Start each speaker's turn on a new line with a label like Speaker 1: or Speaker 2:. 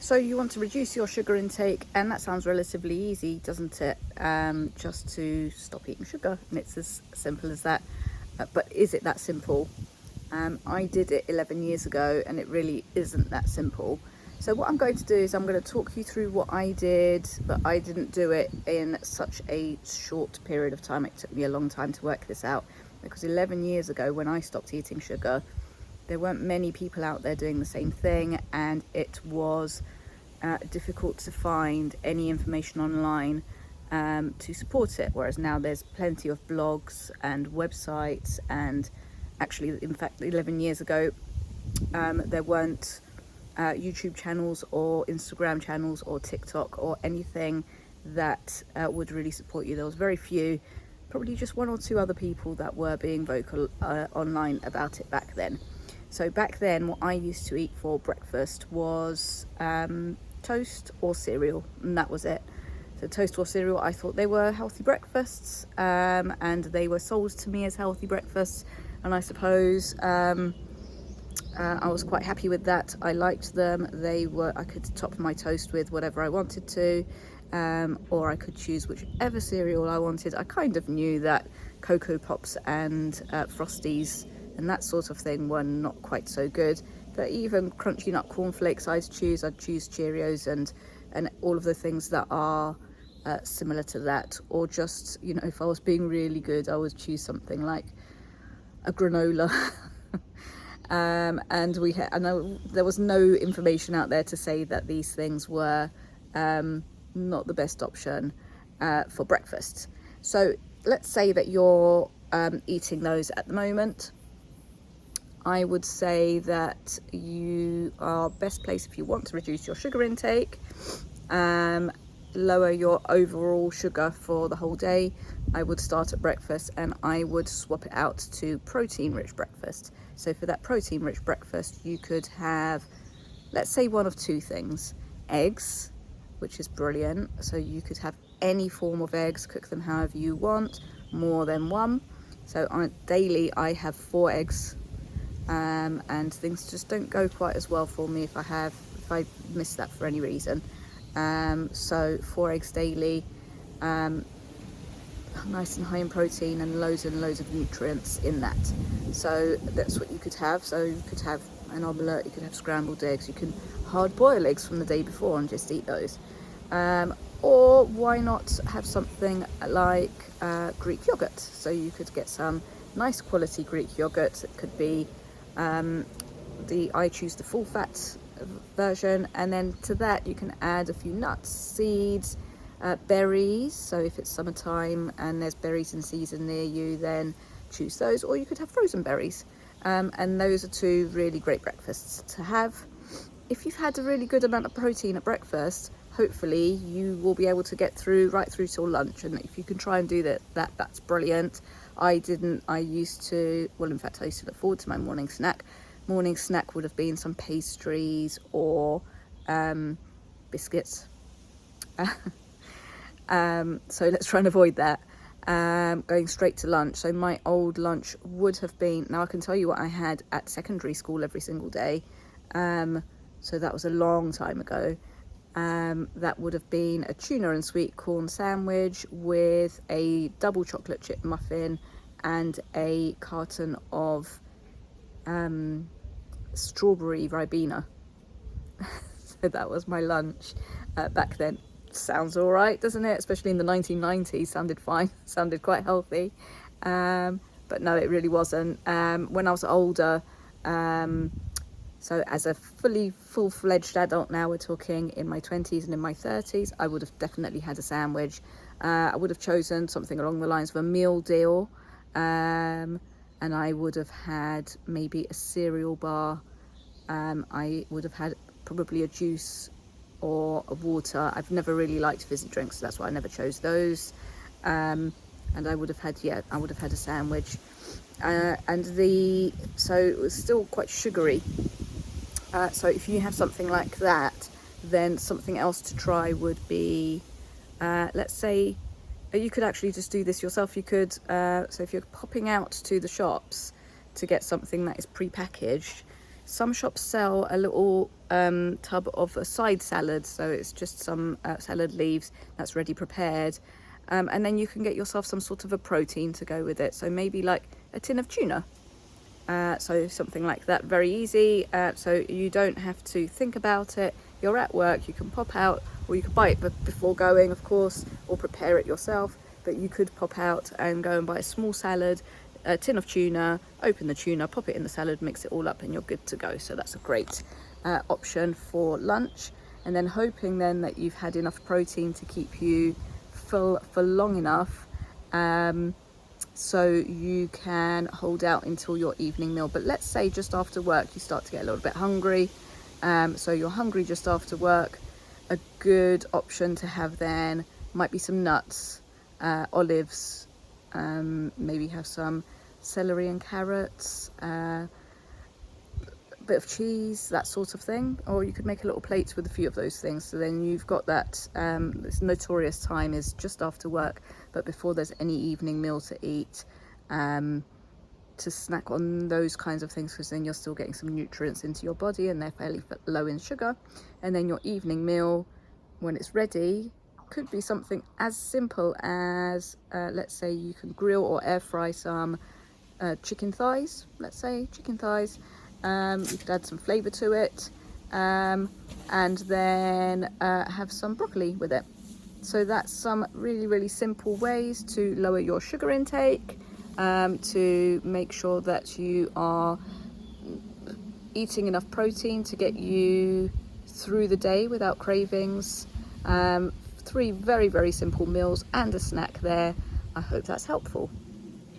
Speaker 1: So you want to reduce your sugar intake, and that sounds relatively easy, doesn't it? Just to stop eating sugar, and it's as simple as that. But is it that simple? I did it 11 years ago, and it really isn't that simple. So what I'm going to do is I'm going to talk you through what I did, but I didn't do it in such a short period of time. It took me a long time to work this out, because 11 years ago, when I stopped eating sugar, there weren't many people out there doing the same thing, and it was difficult to find any information online to support it, whereas now there's plenty of blogs and websites. And actually, in fact, 11 years ago there weren't YouTube channels or Instagram channels or TikTok or anything that would really support you. There was very few, probably just one or two other people that were being vocal online about it back then. So back then, what I used to eat for breakfast was toast or cereal, and that was it. So toast or cereal, I thought they were healthy breakfasts, and they were sold to me as healthy breakfasts, and I suppose I was quite happy with that. I liked them. I could top my toast with whatever I wanted to, or I could choose whichever cereal I wanted. I kind of knew that Cocoa Pops and Frosties and that sort of thing were not quite so good, but even crunchy nut cornflakes I'd choose Cheerios and all of the things that are similar to that. Or just, you know, if I was being really good, I would choose something like a granola. And I know there was no information out there to say that these things were not the best option for breakfast. So let's say that you're eating those at the moment. I would say that you are best placed, if you want to reduce your sugar intake, lower your overall sugar for the whole day. I would start at breakfast, and I would swap it out to protein-rich breakfast. So for that protein-rich breakfast, you could have, let's say, one of two things. Eggs, which is brilliant. So you could have any form of eggs, cook them however you want, more than one. So daily, I have 4 eggs. And things just don't go quite as well for me if I miss that for any reason. So 4 eggs daily, nice and high in protein and loads of nutrients in that. So that's what you could have. So you could have an omelette, you could have scrambled eggs, you can hard boil eggs from the day before and just eat those. Or why not have something like Greek yogurt? So you could get some nice quality Greek yogurt. It could be I choose the full fat version, and then to that you can add a few nuts, seeds, berries. So if it's summertime and there's berries in season near you, then choose those. Or you could have frozen berries, and those are 2 really great breakfasts to have. If you've had a really good amount of protein at breakfast, hopefully you will be able to get right through till lunch, and if you can try and do that's brilliant. I used to look forward to my morning snack. Morning snack would have been some pastries or biscuits. So let's try and avoid that. Going straight to lunch. So my old lunch would have been, now I can tell you what I had at secondary school every single day. So that was a long time ago. That would have been a tuna and sweet corn sandwich with a double chocolate chip muffin and a carton of strawberry Ribena. So that was my lunch back then. Sounds all right, doesn't it? Especially in the 1990s, sounded fine, sounded quite healthy. But no, it really wasn't. When I was older, so as a full-fledged adult now, we're talking in my 20s and in my 30s, I would have definitely had a sandwich. I would have chosen something along the lines of a meal deal, and I would have had maybe a cereal bar. I would have had probably a juice or a water. I've never really liked fizzy drinks, so that's why I never chose those. And I would have had a sandwich. So it was still quite sugary. So if you have something like that, then something else to try would be, let's say, you could actually just do this yourself. You could, so if you're popping out to the shops to get something that is pre-packaged, Some shops sell a little tub of a side salad, so it's just some salad leaves that's ready prepared, and then you can get yourself some sort of a protein to go with it. So maybe like a tin of tuna. So something like that, very easy, so you don't have to think about it. You're at work, you can pop out, or you could buy it before going, of course, or prepare it yourself, but you could pop out and go and buy a small salad, a tin of tuna, open the tuna, pop it in the salad, mix it all up, and you're good to go. So that's a great option for lunch. And then hoping then that you've had enough protein to keep you full for long enough, so you can hold out until your evening meal. But let's say just after work you start to get a little bit hungry, so you're hungry just after work. A good option to have then might be some nuts, olives, maybe have some celery and carrots, a bit of cheese, that sort of thing. Or you could make a little plate with a few of those things, so then you've got that. This notorious time is just after work, but before there's any evening meal to eat, to snack on those kinds of things, because then you're still getting some nutrients into your body and they're fairly low in sugar. And then your evening meal, when it's ready, could be something as simple as let's say you can grill or air fry some chicken thighs. Let's say chicken thighs. You could add some flavour to it, and then have some broccoli with it. So that's some really simple ways to lower your sugar intake, to make sure that you are eating enough protein to get you through the day without cravings. 3 very simple meals and a snack there. I hope that's helpful.